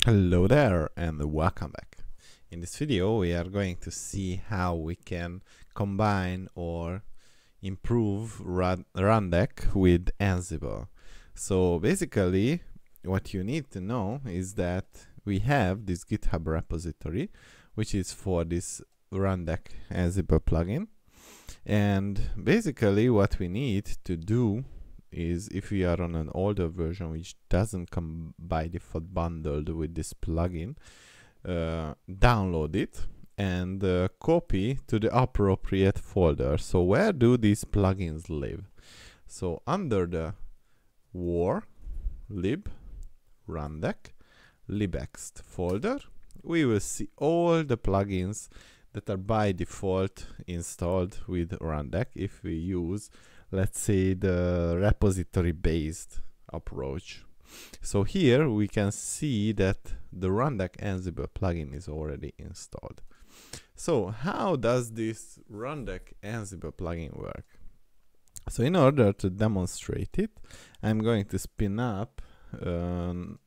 Hello there and welcome back. In this video we are going to see how we can combine or improve Rundeck with Ansible. So basically what you need to know is that we have this GitHub repository which is for this Rundeck Ansible plugin, and basically what we need to do is, if we are on an older version which doesn't come by default bundled with this plugin, download it and copy to the appropriate folder. So where do these plugins live? So under the war lib rundeck libext folder, we will see all the plugins that are by default installed with Rundeck if we use, let's say, the repository based approach. So here we can see that the Rundeck Ansible plugin is already installed. So how does this Rundeck Ansible plugin work? So in order to demonstrate it, I'm going to spin up an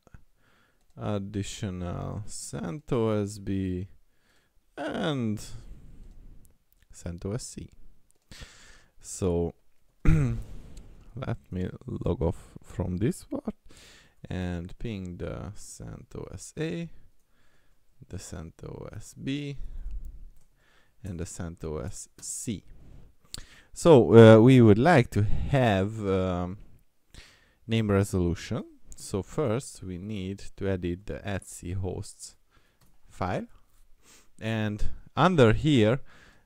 additional CentOSB and CentOSC. So let me log off from this part and ping the CentOSA, the CentOSB, and the CentOSC. So we would like to have name resolution. So first we need to edit the etc hosts file, and under here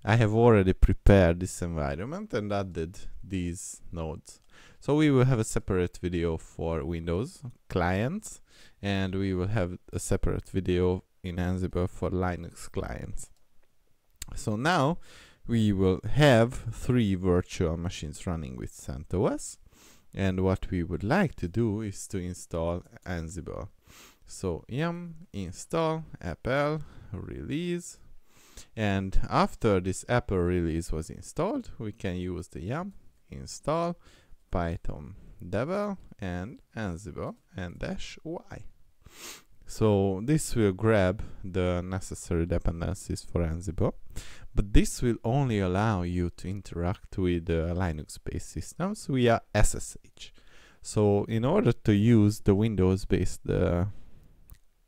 I have already prepared this environment and added these nodes. So we will have a separate video for Windows clients, and we will have a separate video in Ansible for Linux clients. So now we will have 3 virtual machines running with CentOS, and what we would like to do is to install Ansible. So yum install appl release, and after this Apple release was installed, we can use the yum install python devel and ansible and -y. So this will grab the necessary dependencies for Ansible, but this will only allow you to interact with Linux-based systems via SSH. So in order to use the Windows-based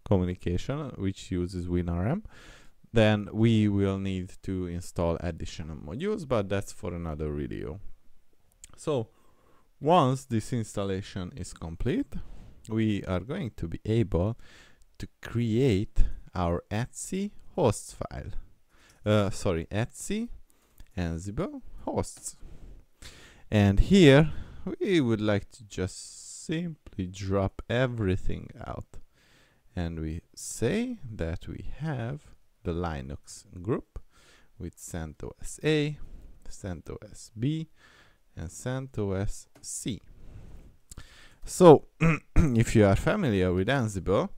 communication, which uses WinRM, then we will need to install additional modules, but that's for another video. So once this installation is complete, we are going to be able to create our etc hosts file. etc Ansible hosts. And here we would like to just simply drop everything out, and we say that we have the Linux group with CentOSA, CentOSB, and CentOSC. So if you are familiar with Ansible,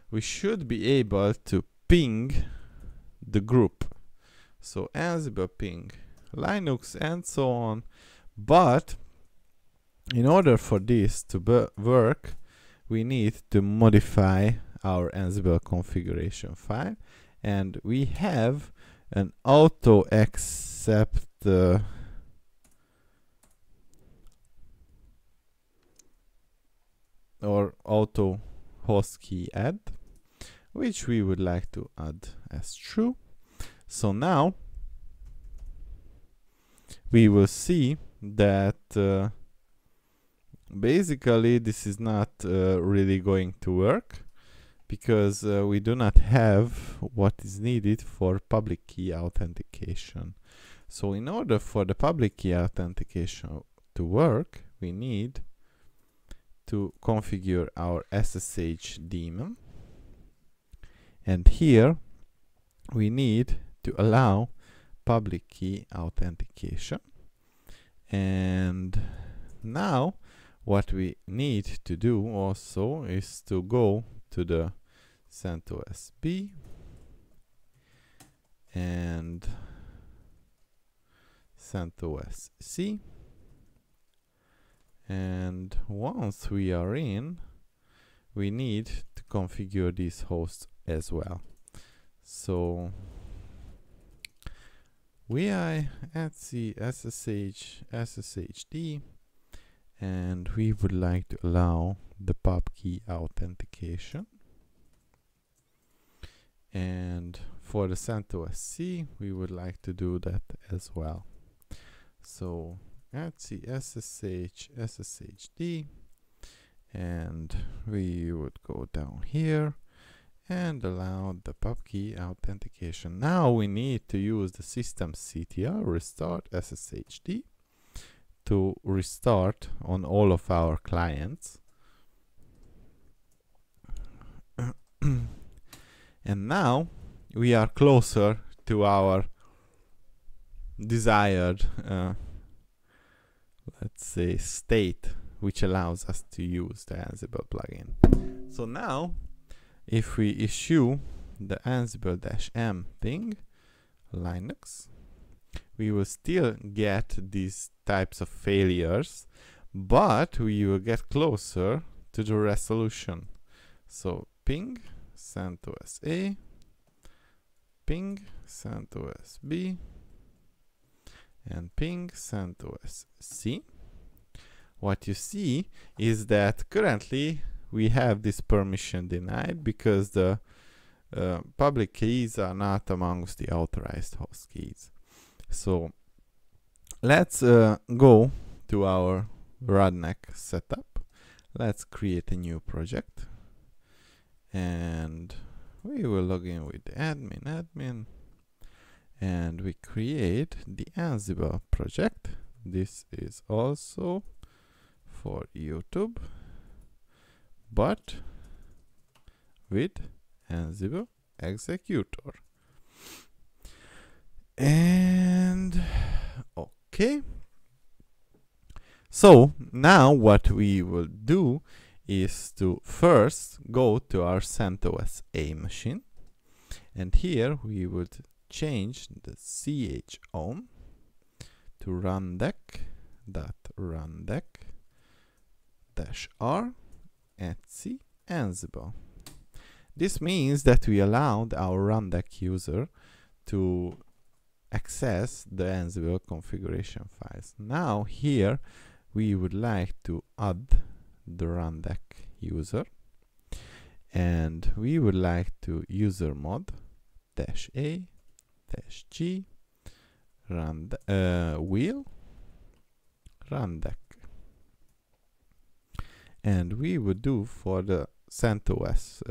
we should be able to ping the group. So Ansible ping Linux and so on. But in order for this to work, we need to modify our Ansible configuration file, and we have an auto accept or auto host key add, which we would like to add as true. So now we will see that basically this is not really going to work, because we do not have what is needed for public key authentication. So in order for the public key authentication to work, we need to configure our SSH daemon, and here we need to allow public key authentication. And now what we need to do also is to go to the CentOSB and CentOSC, and once we are in, we need to configure these hosts as well. So vi etc sshd, and we would like to allow the pub key authentication. And for the CentOS C, we would like to do that as well. So etc sshd, and we would go down here and allow the pub key authentication. Now we need to use the systemctl restart sshd to restart on all of our clients. And now we are closer to our desired let's say state, which allows us to use the Ansible plugin. So now if we issue the ansible-m ping Linux, we will still get these types of failures, but we will get closer to the resolution. So ping CentOS A, ping CentOS B, and ping CentOS C. What you see is that currently we have this permission denied because the public keys are not amongst the authorized host keys. So let's go to our Rundeck setup. Let's create a new project, and we will log in with the admin, and we create the Ansible project. This is also for YouTube, but with Ansible Executor. And okay, so now what we will do is to first go to our CentOS A machine, and here we would change the chown to rundeck.rundeck-r etc Ansible. This means that we allowed our Rundeck user to access the Ansible configuration files. Now here we would like to add the Rundeck user, and we would like to user mod -a -g wheel Rundeck, and we would do for the CentOS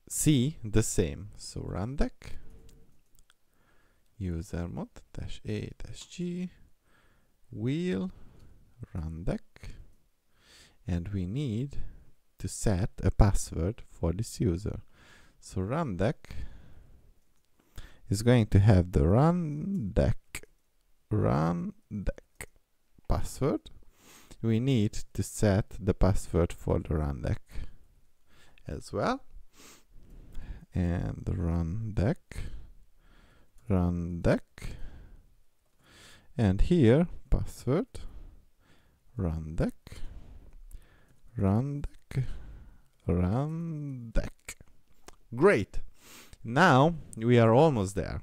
C the same. So Rundeck user mod -a -g wheel Rundeck, and we need to set a password for this user. So Rundeck is going to have the Rundeck password. We need to set the password for the Rundeck as well, and Rundeck, and here password Rundeck. Great. Now we are almost there.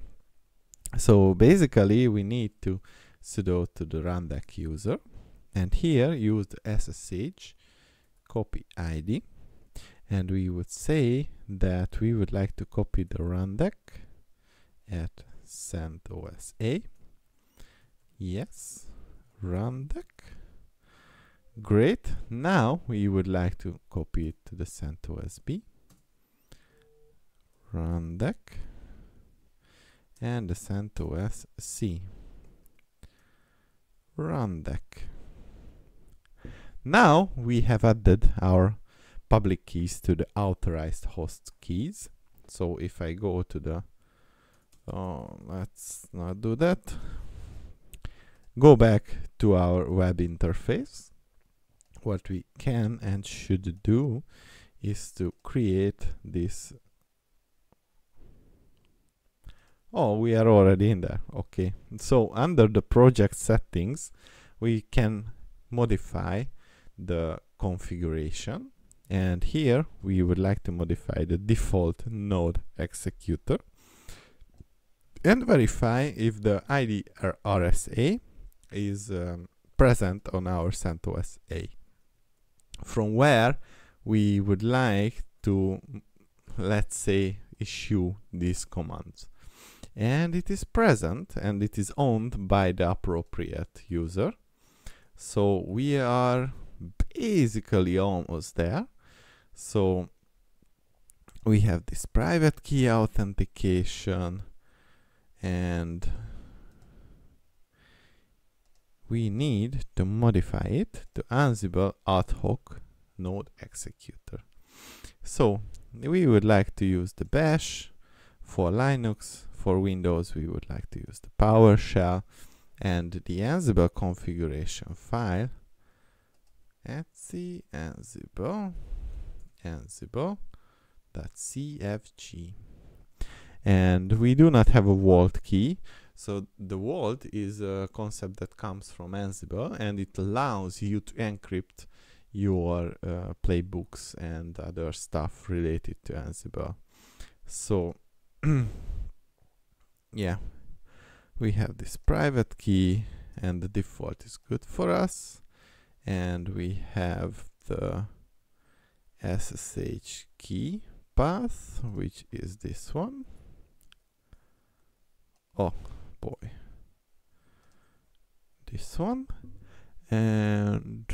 So basically we need to sudo to the Rundeck user, and here use the SSH copy ID, and we would say that we would like to copy the Rundeck at CentOS A. Yes, Rundeck. Great. Now we would like to copy it to the CentOS B, Rundeck, and the CentOS C, Rundeck. Now we have added our public keys to the authorized host keys. So if I go to the let's not do that. Go back to our web interface. What we can and should do is to create this. Oh, we are already in there. Okay. So under the project settings, we can modify the configuration, and here we would like to modify the default node executor and verify if the ID RSA is present on our CentOS A, from where we would like to, let's say, issue these commands. And it is present and it is owned by the appropriate user. So we are basically almost there. So we have this private key authentication, and we need to modify it to Ansible ad hoc node executor. So we would like to use the bash for Linux. For Windows we would like to use the PowerShell, and the Ansible configuration file etc ansible.cfg. And we do not have a vault key. So the vault is a concept that comes from Ansible, and it allows you to encrypt your playbooks and other stuff related to Ansible. So yeah, we have this private key and the default is good for us, and we have the SSH key path, which is this one. Oh boy, this one. And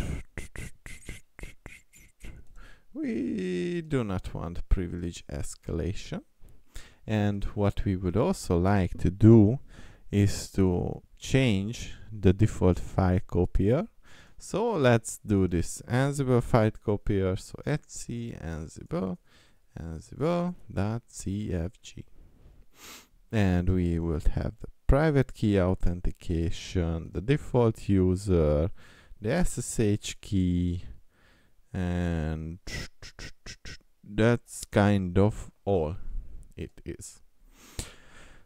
we do not want privilege escalation. And what we would also like to do is to change the default file copier. So let's do this Ansible file copier. So etc ansible.cfg. And we will have the private key authentication, the default user, the SSH key, and that's kind of all it is.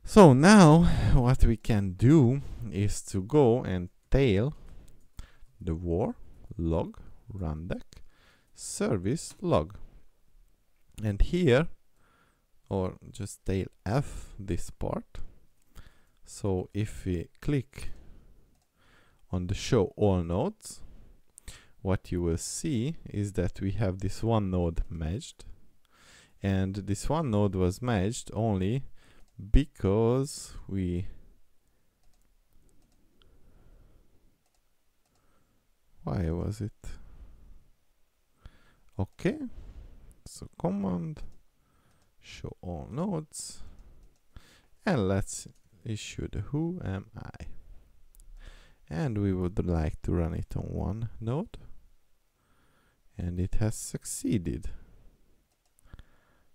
So now what we can do is to go and tail the war log rundeck service log, and here, or just tail F this part. So if we click on the show all nodes, what you will see is that we have this one node merged, and this one node was merged only because why was it? Okay, so command show all nodes, and let's issue the who am I, and we would like to run it on one node, and it has succeeded.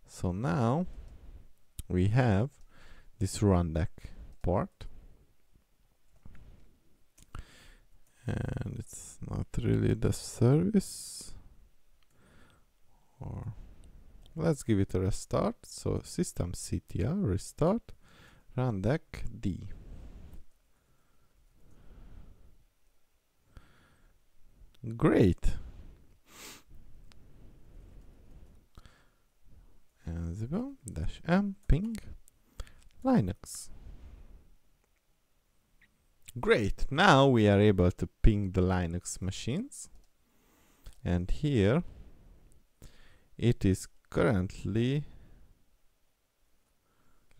So now we have this Rundeck part, and it's not really the service, or let's give it a restart. So systemctl restart Rundeck D. Great. Ansible-m ping Linux. Great. Now we are able to ping the Linux machines, and here it is currently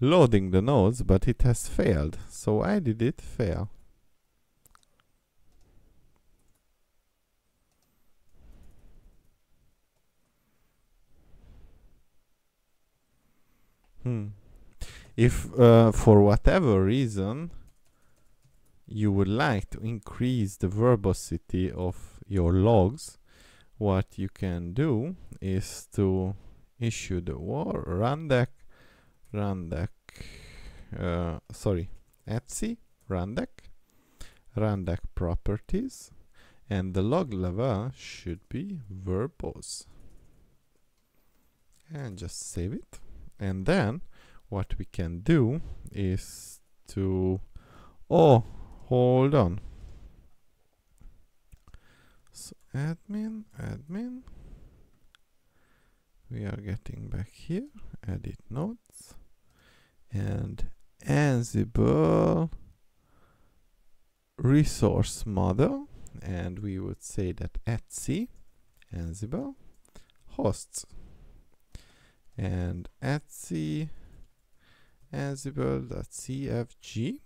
loading the nodes, but it has failed. So why did it fail? If for whatever reason you would like to increase the verbosity of your logs, what you can do is to issue the war rundeck etc rundeck properties, and the log level should be verbose, and just save it. And then what we can do is to, oh, hold on. So admin. We are getting back here, edit nodes, and Ansible resource model, and we would say that etc Ansible hosts, and etc ansible.cfg,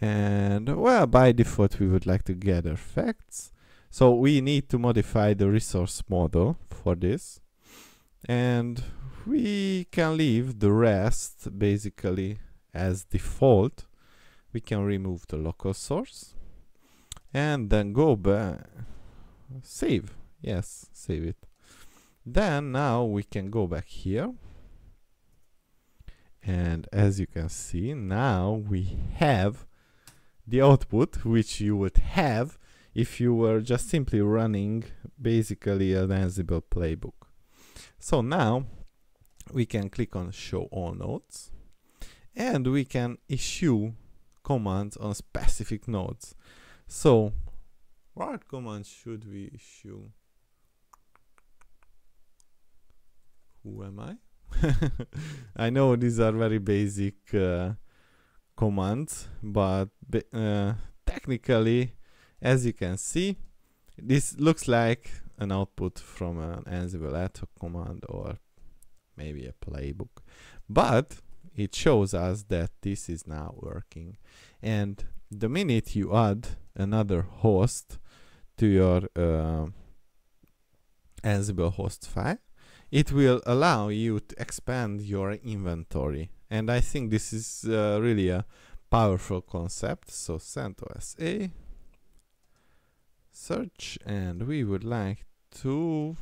and well, by default we would like to gather facts, so we need to modify the resource model for this, and we can leave the rest basically as default. We can remove the local source and then go back, save it. Then now we can go back here, and as you can see, now we have the output which you would have if you were just simply running basically an Ansible playbook. So now we can click on show all nodes, and we can issue commands on specific nodes. So what commands should we issue? Who am I? I know these are very basic commands, but technically, as you can see, this looks like an output from an Ansible ad hoc command or maybe a playbook, but it shows us that this is now working. And the minute you add another host to your Ansible host file, it will allow you to expand your inventory. And I think this is really a powerful concept. So CentOS search, and we would like to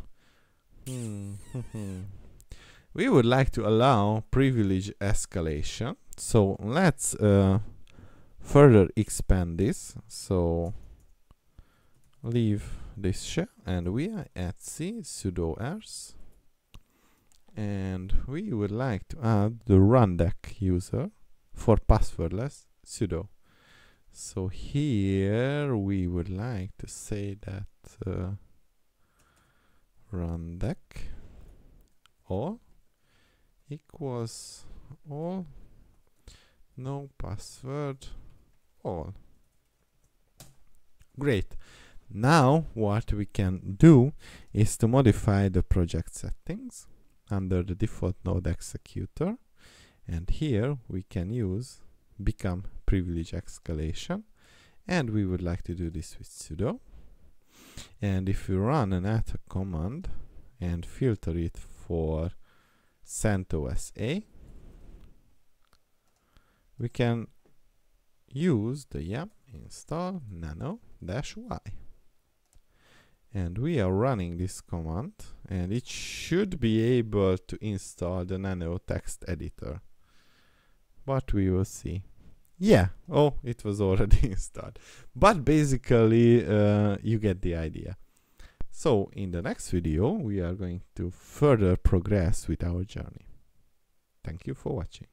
we would like to allow privilege escalation. So let's further expand this. So leave this shell, and we are at sudo ers, and we would like to add the Rundeck user for passwordless sudo. So here we would like to say that Rundeck all equals all, no password, all. Great. Now what we can do is to modify the project settings under the default node executor, and here we can use become privilege escalation, and we would like to do this with sudo. And if we run an ad hoc command and filter it for CentOS, we can use the yum install nano-y, and we are running this command, and it should be able to install the nano text editor, but we will see. Yeah, oh, it was already installed, but basically you get the idea. So in the next video we are going to further progress with our journey. Thank you for watching.